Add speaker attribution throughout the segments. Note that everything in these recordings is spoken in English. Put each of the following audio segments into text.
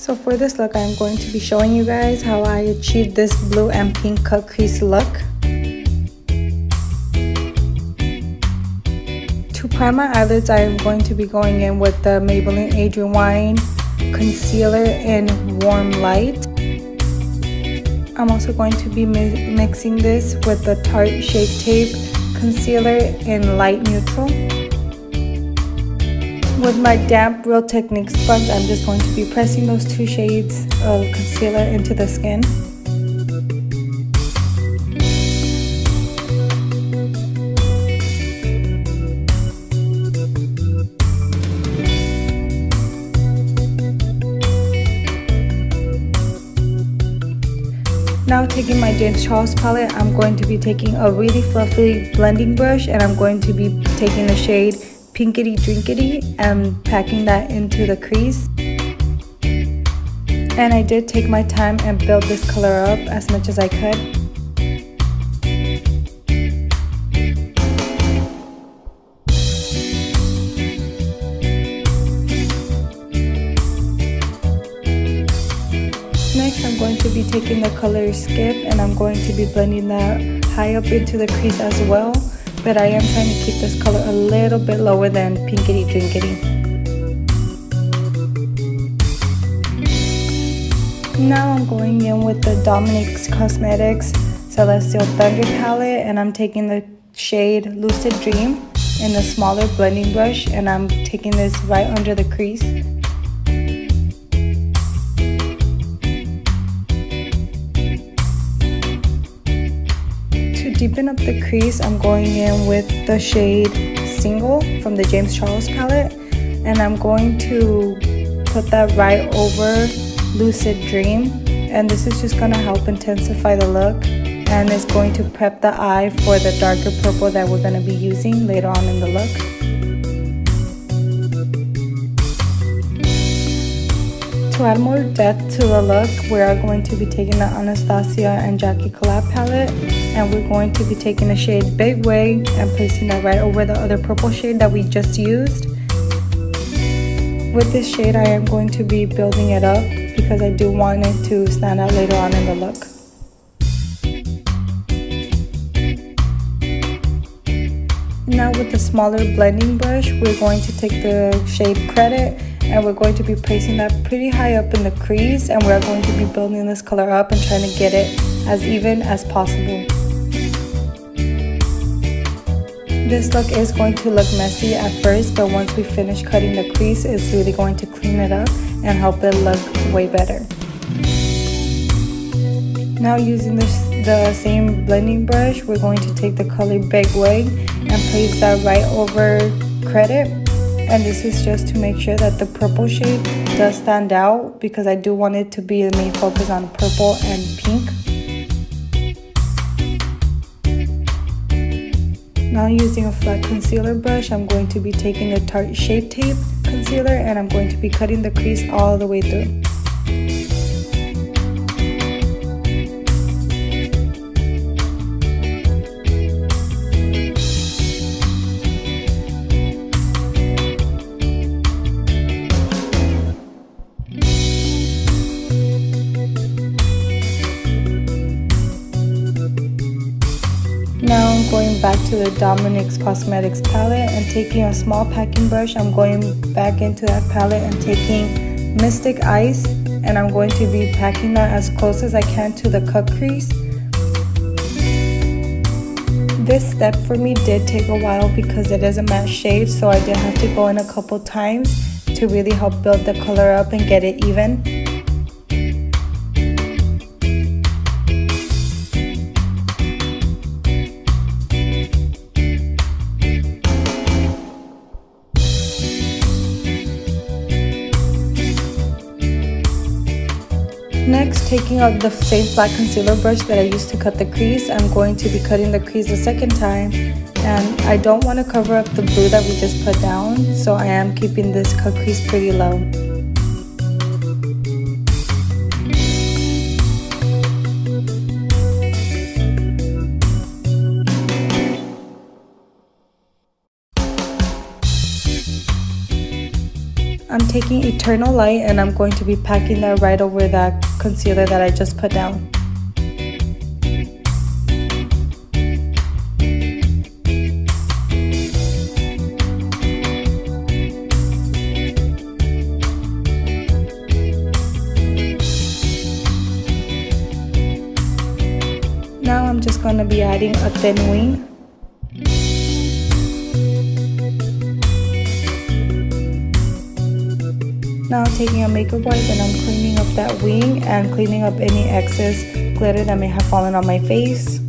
Speaker 1: So for this look, I'm going to be showing you guys how I achieved this blue and pink cut crease look. To prime my eyelids, I am going to be going in with the Maybelline Adrian Wine Concealer in Warm Light. I'm also going to be mixing this with the Tarte Shape Tape Concealer in Light Neutral. With my damp Real Technique sponge, I'm just going to be pressing those two shades of concealer into the skin. Now taking my James Charles palette, I'm going to be taking a really fluffy blending brush and I'm going to be taking the shade Pinkity Drinkity and packing that into the crease. And I did take my time and build this color up as much as I could. Next, I'm going to be taking the color Skip and I'm going to be blending that high up into the crease as well. But I am trying to keep this color a little bit lower than Pinkity Drinkity. Now I'm going in with the Dominique Cosmetics Celestial Thunder palette and I'm taking the shade Lucid Dream in the smaller blending brush and I'm taking this right under the crease. To deepen up the crease, I'm going in with the shade Single from the James Charles palette and I'm going to put that right over Lucid Dream, and this is just going to help intensify the look and it's going to prep the eye for the darker purple that we're going to be using later on in the look. To add more depth to the look, we are going to be taking the Anastasia and Jackie Collab palette and we're going to be taking the shade Big Way and placing that right over the other purple shade that we just used. With this shade, I am going to be building it up because I do want it to stand out later on in the look. Now with the smaller blending brush, we're going to take the shade Credit and we're going to be placing that pretty high up in the crease and we're going to be building this color up and trying to get it as even as possible. This look is going to look messy at first, but once we finish cutting the crease, it's really going to clean it up and help it look way better. Now using the same blending brush, we're going to take the color Big Way and place that right over Credit. And this is just to make sure that the purple shade does stand out because I do want it to be the main focus on purple and pink. Now using a flat concealer brush, I'm going to be taking the Tarte Shape Tape Concealer and I'm going to be cutting the crease all the way through. Now I'm going back to the Dominique Cosmetics palette and taking a small packing brush, I'm going back into that palette and taking Mystic Ice and I'm going to be packing that as close as I can to the cut crease. This step for me did take a while because it is a matte shade, so I did have to go in a couple times to really help build the color up and get it even. Next, taking out the same flat concealer brush that I used to cut the crease, I'm going to be cutting the crease a second time. And I don't want to cover up the blue that we just put down, so I am keeping this cut crease pretty low. I'm taking Eternal Light and I'm going to be packing that right over that concealer that I just put down. Now I'm just going to be adding a thin wing. Now taking a makeup wipe and I'm cleaning up that wing and cleaning up any excess glitter that may have fallen on my face.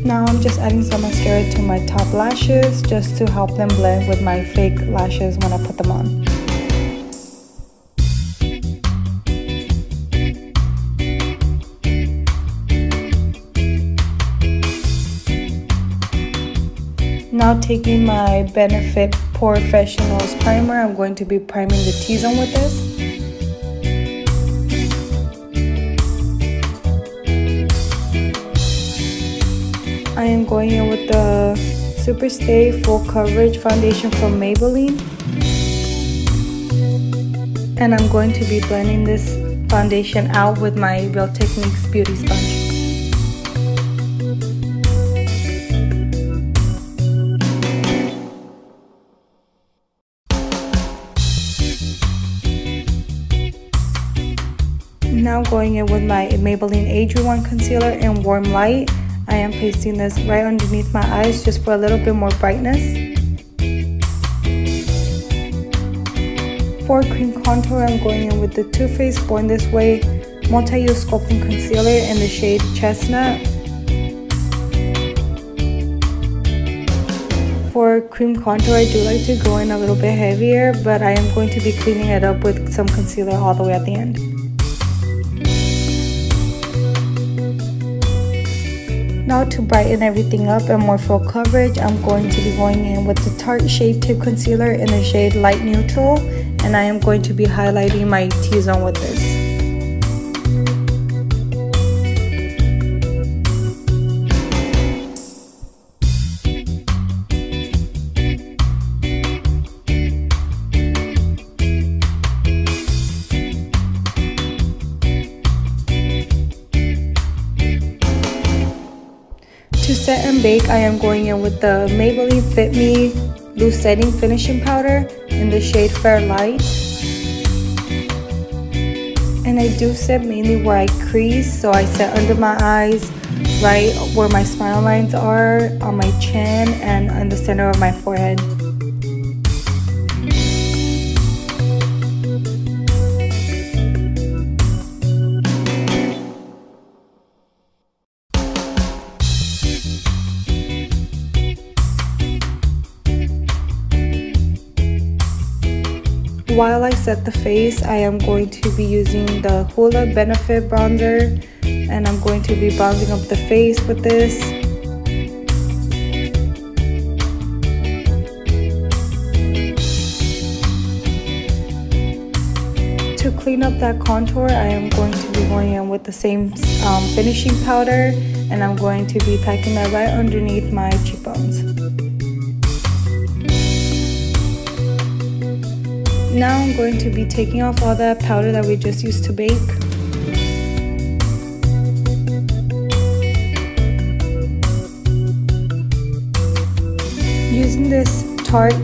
Speaker 1: Now I'm just adding some mascara to my top lashes just to help them blend with my fake lashes when I put them on. Now taking my Benefit Professionals primer, I'm going to be priming the T-zone with this. I am going in with the Super Stay Full Coverage Foundation from Maybelline. And I'm going to be blending this foundation out with my Real Techniques Beauty Sponge. Now going in with my Maybelline Age Rewind Concealer in Warm Light. I am placing this right underneath my eyes just for a little bit more brightness. For cream contour, I'm going in with the Too Faced Born This Way Multi-Use Sculpting Concealer in the shade Chestnut. For cream contour, I do like to go in a little bit heavier, but I am going to be cleaning it up with some concealer all the way at the end. Now to brighten everything up and more full coverage, I'm going to be going in with the Tarte Shade Tip Concealer in the shade Light Neutral, and I am going to be highlighting my T-zone with this. To set and bake, I am going in with the Maybelline Fit Me Loose Setting Finishing Powder in the shade Fair Light. And I do set mainly where I crease, so I set under my eyes, right where my smile lines are, on my chin, and on the center of my forehead. While I set the face, I am going to be using the Hoola Benefit Bronzer, and I'm going to be bronzing up the face with this. To clean up that contour, I am going to be going in with the same finishing powder, and I'm going to be packing that right underneath my cheekbones. Now I'm going to be taking off all that powder that we just used to bake. Using this Tarte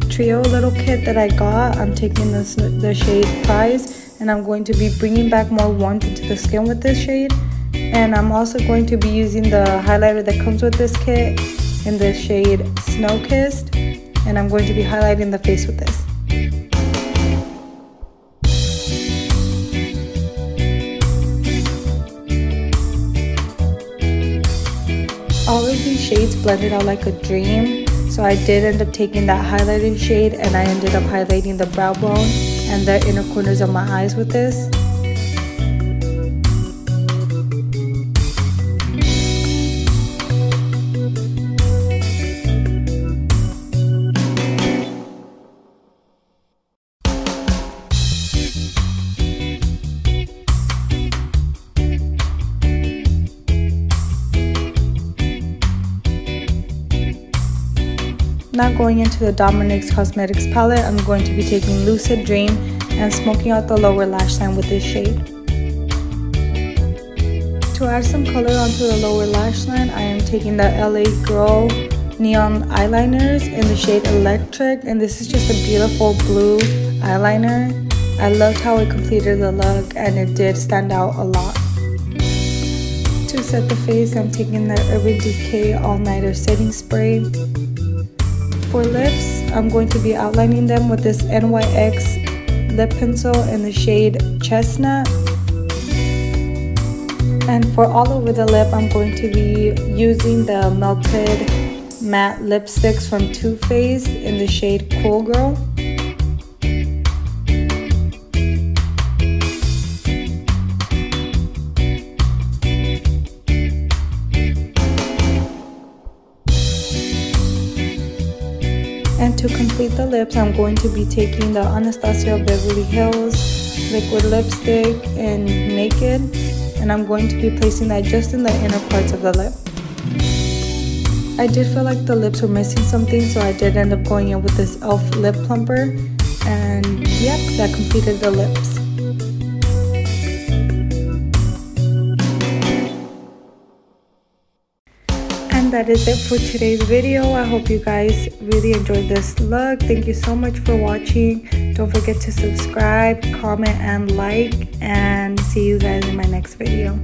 Speaker 1: Trio little kit that I got, I'm taking the shade Prize, and I'm going to be bringing back more warmth into the skin with this shade. And I'm also going to be using the highlighter that comes with this kit in the shade Snow Kissed, and I'm going to be highlighting the face with this. All of these shades blended out like a dream, so I did end up taking that highlighting shade and I ended up highlighting the brow bone and the inner corners of my eyes with this. Now going into the Dominic's Cosmetics palette, I'm going to be taking Lucid Dream and smoking out the lower lash line with this shade. To add some color onto the lower lash line, I am taking the LA Girl Neon Eyeliners in the shade Electric, and this is just a beautiful blue eyeliner. I loved how it completed the look, and it did stand out a lot. To set the face, I'm taking the Urban Decay All Nighter Setting Spray. For lips, I'm going to be outlining them with this NYX lip pencil in the shade Chestnut. And for all over the lip, I'm going to be using the Melted Matte Lipsticks from Too Faced in the shade Cool Girl. And to complete the lips, I'm going to be taking the Anastasia Beverly Hills liquid lipstick in Naked, and I'm going to be placing that just in the inner parts of the lip. I did feel like the lips were missing something, so I did end up going in with this e.l.f. lip plumper, and yep, that completed the lips. And that is it for today's video. I hope you guys really enjoyed this look. Thank you so much for watching. Don't forget to subscribe, comment, and like, and see you guys in my next video.